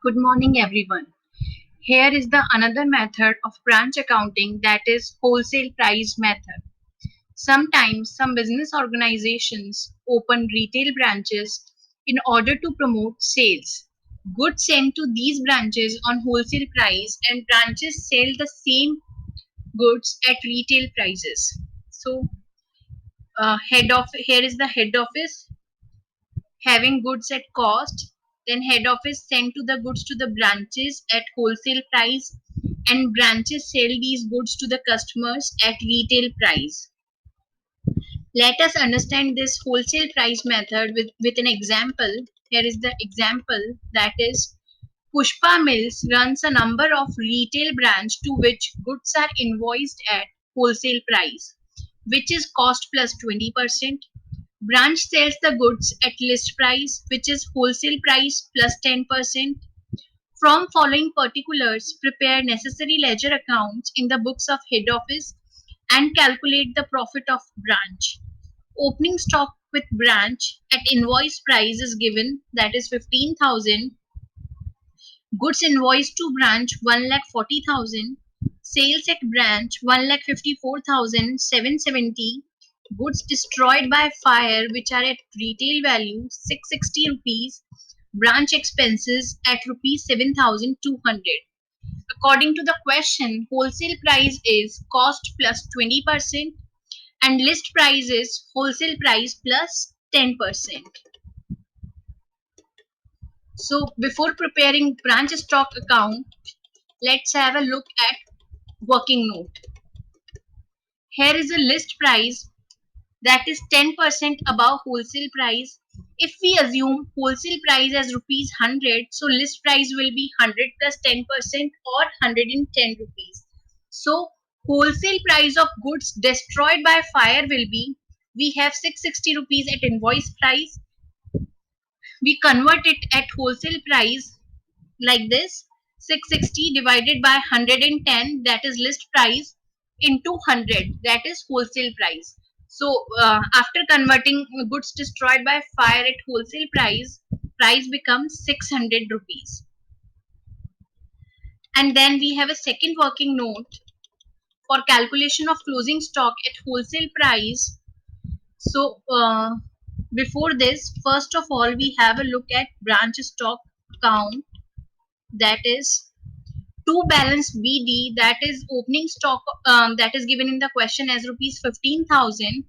Good morning, everyone. Here is the another method of branch accounting, that is wholesale price method. Sometimes some business organizations open retail branches in order to promote sales. Goods sent to these branches on wholesale price and branches sell the same goods at retail prices. So head of here is the head office having goods at cost, then head office send to the goods to the branches at wholesale price, and branches sell these goods to the customers at retail price. Let us understand this wholesale price method with an example. Here is the example, that is Pushpa Mills runs a number of retail branch to which goods are invoiced at wholesale price, which is cost plus 20%. Branch sells the goods at list price, which is wholesale price plus 10%. From following particulars, prepare necessary ledger accounts in the books of head office and calculate the profit of branch. Opening stock with branch at invoice price is given, that is 15,000. Goods invoiced to branch 1,40,000. Sales at branch 1,54,770. Goods destroyed by fire which are at retail value 660 rupees. Branch expenses at rupees 7,200. According to the question, wholesale price is cost plus 20% and list price is wholesale price plus 10%. So before preparing branch stock account, let's have a look at working note. Here is a list price that is 10% above wholesale price. If we assume wholesale price as rupees 100, so list price will be 100 plus 10% or 110 rupees. So wholesale price of goods destroyed by fire will be, we have 660 rupees at invoice price. We convert it at wholesale price like this: 660 divided by 110, that is list price, into 100, that is wholesale price. So after converting goods destroyed by fire at wholesale price becomes 600 rupees. And then we have a second working note for calculation of closing stock at wholesale price. So before this, first of all, we have a look at branch stock account, that is to balance BD, that is opening stock, that is given in the question as rupees 15,000,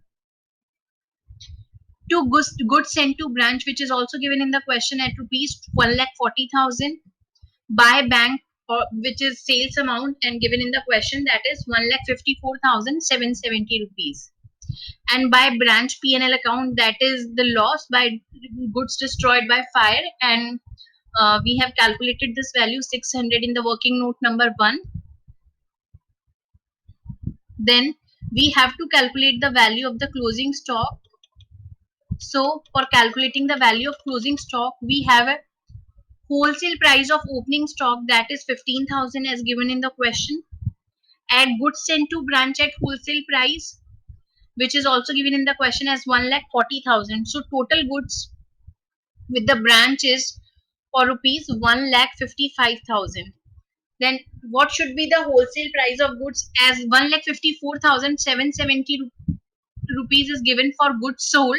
to goods sent to branch, which is also given in the question at rupees 1,40,000, by bank, or which is sales amount and given in the question, that is 1,54,770 rupees, and by branch P&L account, that is the loss by goods destroyed by fire, and we have calculated this value 600 in the working note number 1. Then we have to calculate the value of the closing stock. So for calculating the value of closing stock, we have a wholesale price of opening stock, that is 15,000 as given in the question. Add goods sent to branch at wholesale price, which is also given in the question as 1,40,000. So total goods with the branch is for rupees 1,55,000. Then what should be the wholesale price of goods, as 1,54,770 rupees is given for goods sold.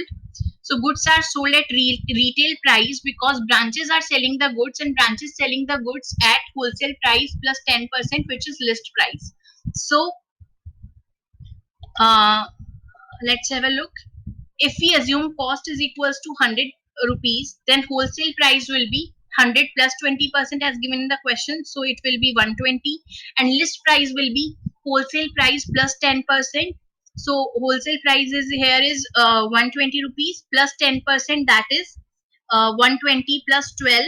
So goods are sold at retail price because branches are selling the goods and branches selling the goods at wholesale price plus 10%, which is list price. So uh, let's have a look. If we assume cost is equals to 100 rupees, then wholesale price will be 100 plus 20% as given in the question, so it will be 120, and list price will be wholesale price plus 10%. So wholesale price is here is 120 rupees plus 10%, that is 120 plus 12.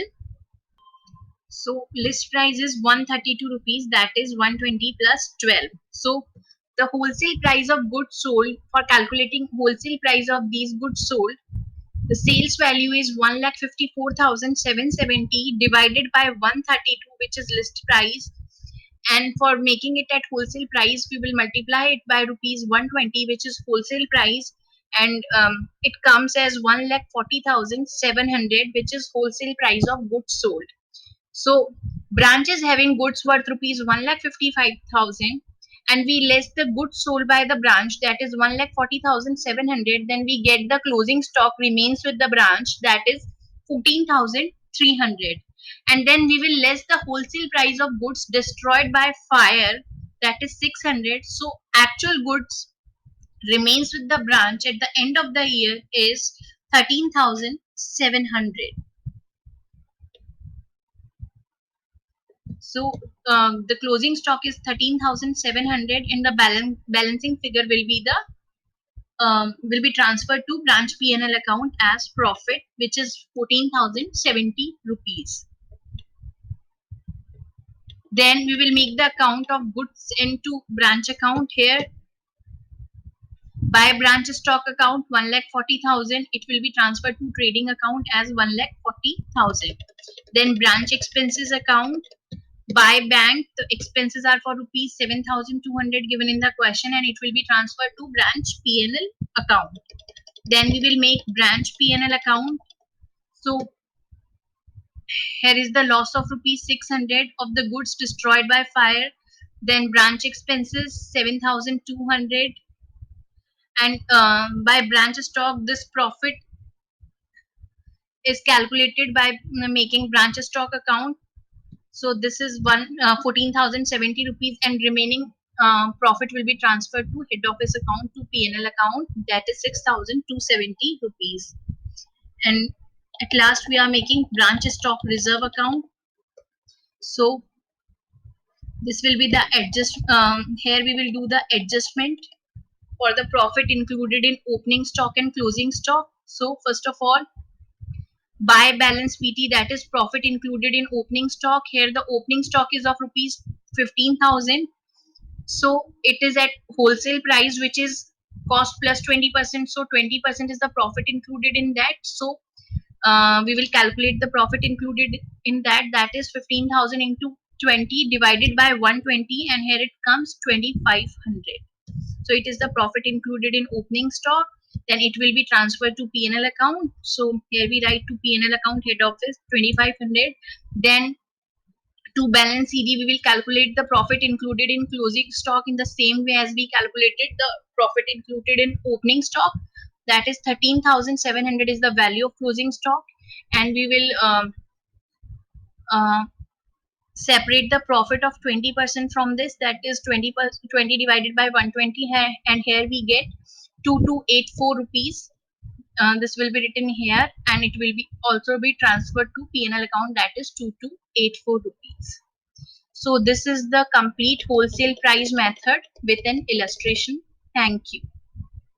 So list price is 132 rupees, that is 120 plus 12. So the wholesale price of goods sold, for calculating wholesale price of these goods sold, the sales value is 1,54,770 divided by 132, which is list price. And for making it at wholesale price, we will multiply it by rupees 120, which is wholesale price, and it comes as 1,40,700, which is wholesale price of goods sold. So branch is having goods worth rupees 1,55,000, and we less the goods sold by the branch, that is 1,40,700. Then we get the closing stock remains with the branch, that is 14,300. And then we will less the wholesale price of goods destroyed by fire, that is 600. So actual goods remains with the branch at the end of the year is 13,700. So the closing stock is 13,700, and the balancing figure will be transferred to branch P&L account as profit, which is 14,070 rupees. Then we will make the account of goods into branch account. Here, by branch stock account 1,40,000, it will be transferred to trading account as 1,40,000. Then branch expenses account, by bank, the expenses are for rupees 7,200 given in the question, and it will be transferred to branch P&L account. Then we will make branch P&L account. So here is the loss of rupees 600 of the goods destroyed by fire. Then branch expenses 7,200, and by branch stock, this profit is calculated by making branch stock account. So this is 14,070 rupees, and remaining profit will be transferred to head office account to P&L account, that is 6,270 rupees. And at last we are making branch stock reserve account. So this will be the adjust. Here we will do the adjustment for the profit included in opening stock and closing stock. So first of all, by balance PT, that is profit included in opening stock. Here the opening stock is of rupees 15,000. So it is at wholesale price, which is cost plus 20%. So 20% is the profit included in that. So we will calculate the profit included in that. That is 15,000 into 20 divided by 120, and here it comes 2,500. So it is the profit included in opening stock. Then it will be transferred to P&L account. So here we write to P&L account head office 2,500. Then to balance CD, we will calculate the profit included in closing stock in the same way as we calculated the profit included in opening stock. That is 13,700 is the value of closing stock, and we will uh, separate the profit of 20% from this. That is 20 divided by 120, and here we get 2284 rupees. This will be written here, and it will be also be transferred to P&L account, that is 2284 rupees. So this is the complete wholesale price method with an illustration. Thank you.